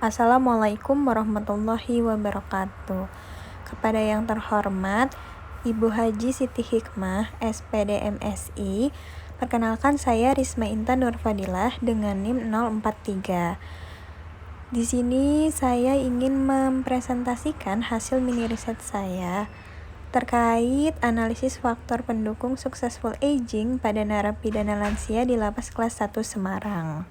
Assalamualaikum warahmatullahi wabarakatuh. Kepada yang terhormat Ibu Haji Siti Hikmah, SPD MSI, perkenalkan saya Risma Intan Nurfadilah dengan NIM 043. Di sini saya ingin mempresentasikan hasil mini riset saya terkait analisis faktor pendukung successful aging pada narapidana lansia di Lapas Kelas 1 Semarang.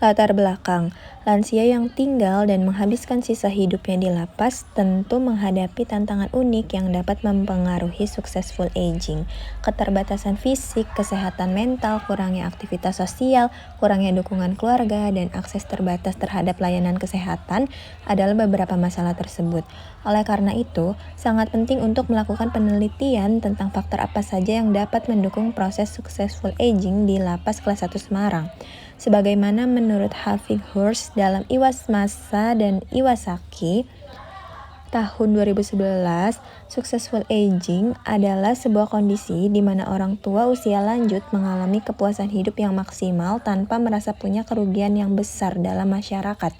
Latar belakang, lansia yang tinggal dan menghabiskan sisa hidupnya di lapas tentu menghadapi tantangan unik yang dapat mempengaruhi successful aging. Keterbatasan fisik, kesehatan mental, kurangnya aktivitas sosial, kurangnya dukungan keluarga, dan akses terbatas terhadap layanan kesehatan adalah beberapa masalah tersebut. Oleh karena itu, sangat penting untuk melakukan penelitian tentang faktor apa saja yang dapat mendukung proses successful aging di Lapas Kelas 1 Semarang. Sebagaimana menurut Hafid Hurst dalam Iwasmasa dan Iwasaki tahun 2011, successful aging adalah sebuah kondisi di mana orang tua usia lanjut mengalami kepuasan hidup yang maksimal tanpa merasa punya kerugian yang besar dalam masyarakat.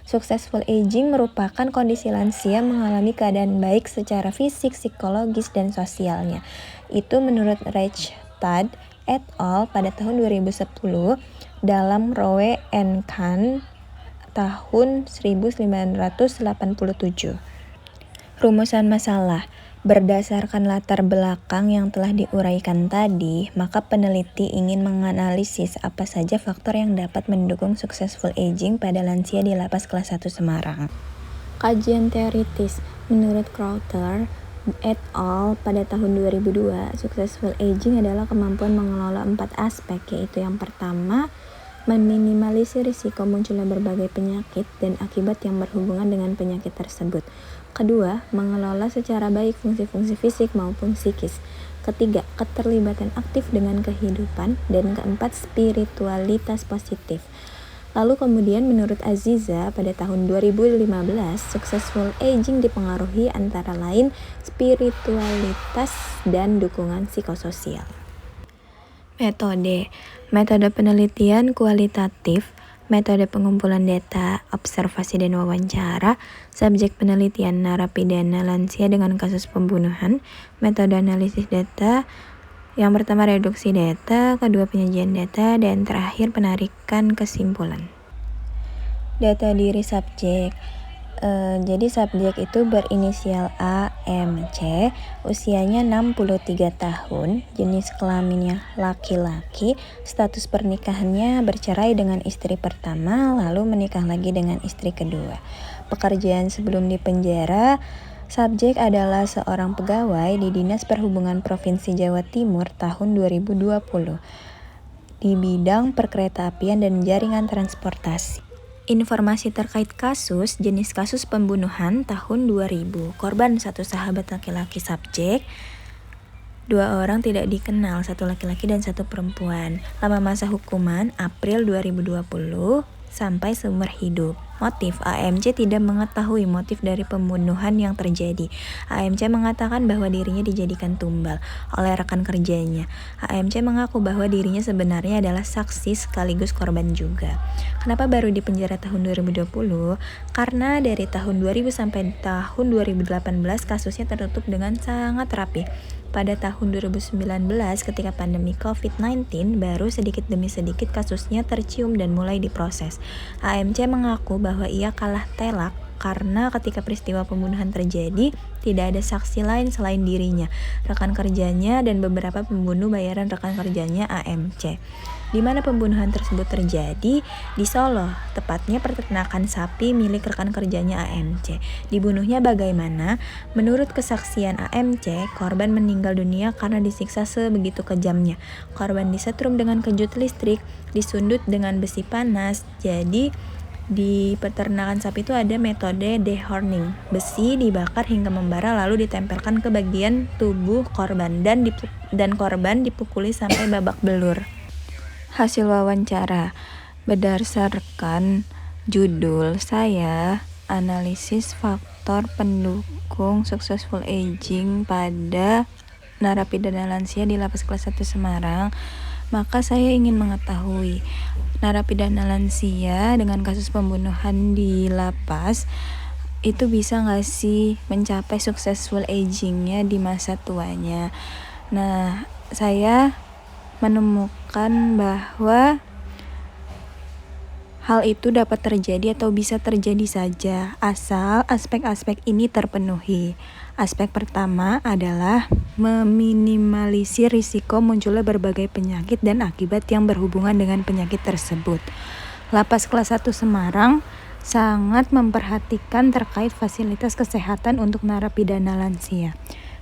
Successful aging merupakan kondisi lansia mengalami keadaan baik secara fisik, psikologis, dan sosialnya. Itu menurut Reichstad et al. Pada tahun 2010 dalam Rowe and Kahn tahun 1987. Rumusan masalah. Berdasarkan latar belakang yang telah diuraikan tadi, maka peneliti ingin menganalisis apa saja faktor yang dapat mendukung successful aging pada lansia di Lapas Kelas 1 Semarang. Kajian teoritis. Menurut Crowther et al. Pada tahun 2002, successful aging adalah kemampuan mengelola 4 aspek, yaitu yang pertama, meminimalisir risiko munculnya berbagai penyakit dan akibat yang berhubungan dengan penyakit tersebut. Kedua, mengelola secara baik fungsi-fungsi fisik maupun psikis. Ketiga, keterlibatan aktif dengan kehidupan. Dan keempat, spiritualitas positif. Lalu kemudian menurut Aziza pada tahun 2015, successful aging dipengaruhi antara lain spiritualitas dan dukungan psikososial. Metode penelitian kualitatif, metode pengumpulan data, observasi dan wawancara, subjek penelitian narapidana lansia dengan kasus pembunuhan, metode analisis data, yang pertama reduksi data, kedua penyajian data, dan terakhir penarikan kesimpulan. Data diri subjek. Jadi subjek itu berinisial AMC, usianya 63 tahun, jenis kelaminnya laki-laki, status pernikahannya bercerai dengan istri pertama, lalu menikah lagi dengan istri kedua. Pekerjaan sebelum dipenjara, subjek adalah seorang pegawai di Dinas Perhubungan Provinsi Jawa Timur tahun 2020 di bidang perkeretaapian dan jaringan transportasi. Informasi terkait kasus, jenis kasus pembunuhan tahun 2000. Korban 1 sahabat laki-laki subjek, 2 orang tidak dikenal, 1 laki-laki dan 1 perempuan. Lama masa hukuman April 2020 sampai seumur hidup. Motif, AMC tidak mengetahui motif dari pembunuhan yang terjadi. AMC mengatakan bahwa dirinya dijadikan tumbal oleh rekan kerjanya. AMC mengaku bahwa dirinya sebenarnya adalah saksi sekaligus korban juga. Kenapa baru dipenjara tahun 2020? Karena dari tahun 2000 sampai tahun 2018 kasusnya tertutup dengan sangat rapi. Pada tahun 2019 ketika pandemi COVID-19 baru sedikit demi sedikit kasusnya tercium dan mulai diproses. AMC mengaku bahwa ia kalah telak karena ketika peristiwa pembunuhan terjadi tidak ada saksi lain selain dirinya, rekan kerjanya, dan beberapa pembunuh bayaran rekan kerjanya AMC. Di mana pembunuhan tersebut terjadi? Di Solo, tepatnya peternakan sapi milik rekan kerjanya AMC. Dibunuhnya bagaimana? Menurut kesaksian AMC, korban meninggal dunia karena disiksa sebegitu kejamnya. Korban disetrum dengan kejut listrik, disundut dengan besi panas. Jadi di peternakan sapi itu ada metode dehorning. Besi dibakar hingga membara lalu ditempelkan ke bagian tubuh korban dan korban dipukuli sampai babak belur. Hasil wawancara. Berdasarkan judul saya, analisis faktor pendukung successful aging pada narapidana lansia di Lapas Kelas 1 Semarang, maka saya ingin mengetahui narapidana lansia dengan kasus pembunuhan di lapas itu bisa nggak sih mencapai successful agingnya di masa tuanya. Nah, saya menemukan bahwa hal itu dapat terjadi atau bisa terjadi saja, asal aspek-aspek ini terpenuhi. Aspek pertama adalah meminimalisir risiko munculnya berbagai penyakit dan akibat yang berhubungan dengan penyakit tersebut. Lapas kelas 1 Semarang sangat memperhatikan terkait fasilitas kesehatan untuk narapidana lansia.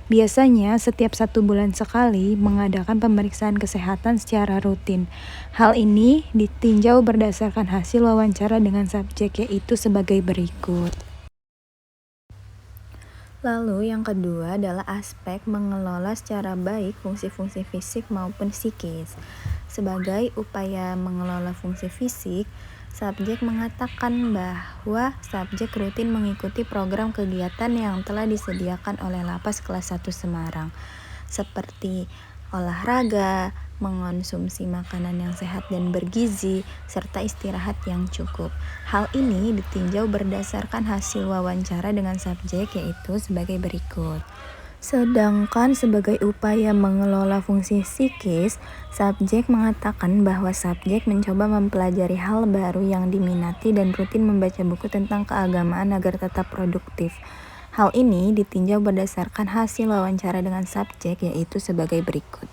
Biasanya setiap 1 bulan sekali mengadakan pemeriksaan kesehatan secara rutin. Hal ini ditinjau berdasarkan hasil wawancara dengan subjek, yaitu sebagai berikut. Lalu yang kedua adalah aspek mengelola secara baik fungsi-fungsi fisik maupun psikis. Sebagai upaya mengelola fungsi fisik, subjek mengatakan bahwa subjek rutin mengikuti program kegiatan yang telah disediakan oleh Lapas kelas 1 Semarang, seperti olahraga, mengonsumsi makanan yang sehat dan bergizi, serta istirahat yang cukup. Hal ini ditinjau berdasarkan hasil wawancara dengan subjek, yaitu sebagai berikut. Sedangkan sebagai upaya mengelola fungsi psikis, subjek mengatakan bahwa subjek mencoba mempelajari hal baru yang diminati dan rutin membaca buku tentang keagamaan agar tetap produktif. Hal ini ditinjau berdasarkan hasil wawancara dengan subjek, yaitu sebagai berikut.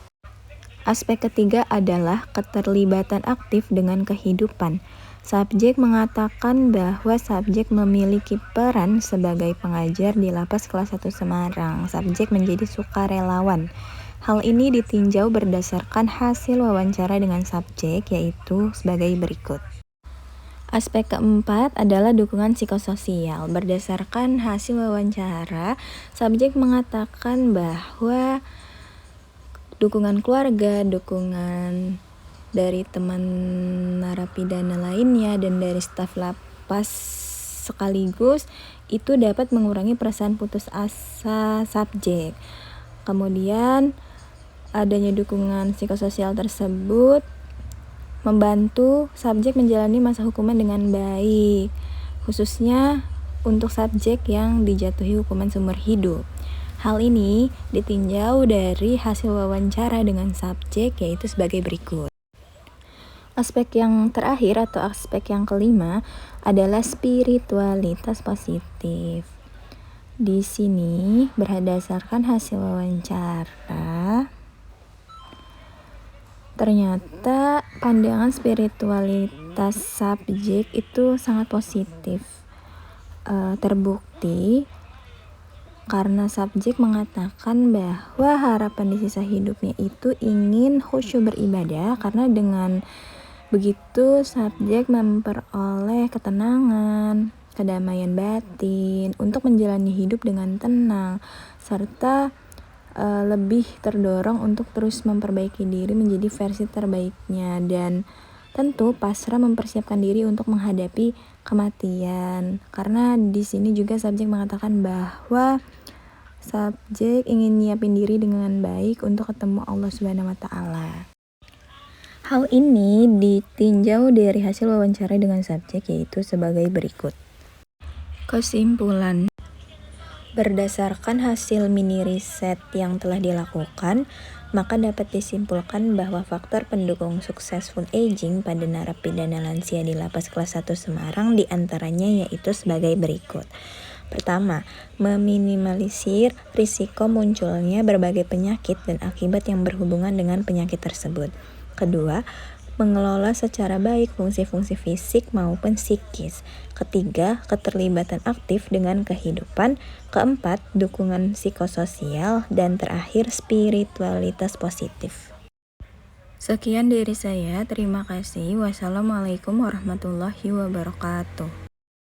Aspek ketiga adalah keterlibatan aktif dengan kehidupan. Subjek mengatakan bahwa subjek memiliki peran sebagai pengajar di Lapas kelas 1 Semarang. Subjek menjadi sukarelawan. Hal ini ditinjau berdasarkan hasil wawancara dengan subjek, yaitu sebagai berikut. Aspek keempat adalah dukungan psikososial. Berdasarkan hasil wawancara, subjek mengatakan bahwa dukungan keluarga, dukungan dari teman narapidana lainnya, dan dari staf lapas sekaligus itu dapat mengurangi perasaan putus asa subjek. Kemudian adanya dukungan psikososial tersebut membantu subjek menjalani masa hukuman dengan baik, khususnya untuk subjek yang dijatuhi hukuman seumur hidup. Hal ini ditinjau dari hasil wawancara dengan subjek, yaitu sebagai berikut. Aspek yang terakhir atau aspek yang kelima adalah spiritualitas positif. Di sini berdasarkan hasil wawancara, ternyata pandangan spiritualitas subjek itu sangat positif. Terbukti karena subjek mengatakan bahwa harapan di sisa hidupnya itu ingin khusyuk beribadah, karena dengan begitu subjek memperoleh ketenangan, kedamaian batin untuk menjalani hidup dengan tenang, serta lebih terdorong untuk terus memperbaiki diri menjadi versi terbaiknya, dan tentu pasrah mempersiapkan diri untuk menghadapi kematian. Karena di sini juga subjek mengatakan bahwa subjek ingin nyiapin diri dengan baik untuk ketemu Allah Subhanahu wa Ta'ala. Hal ini ditinjau dari hasil wawancara dengan subjek, yaitu sebagai berikut. Kesimpulan. Berdasarkan hasil mini riset yang telah dilakukan, maka dapat disimpulkan bahwa faktor pendukung successful aging pada narapidana lansia di Lapas kelas 1 Semarang diantaranya yaitu sebagai berikut. Pertama, meminimalisir risiko munculnya berbagai penyakit dan akibat yang berhubungan dengan penyakit tersebut. Kedua, mengelola secara baik fungsi-fungsi fisik maupun psikis. Ketiga, keterlibatan aktif dengan kehidupan. Keempat, dukungan psikososial. Dan terakhir, spiritualitas positif. Sekian dari saya, terima kasih. Wassalamualaikum warahmatullahi wabarakatuh.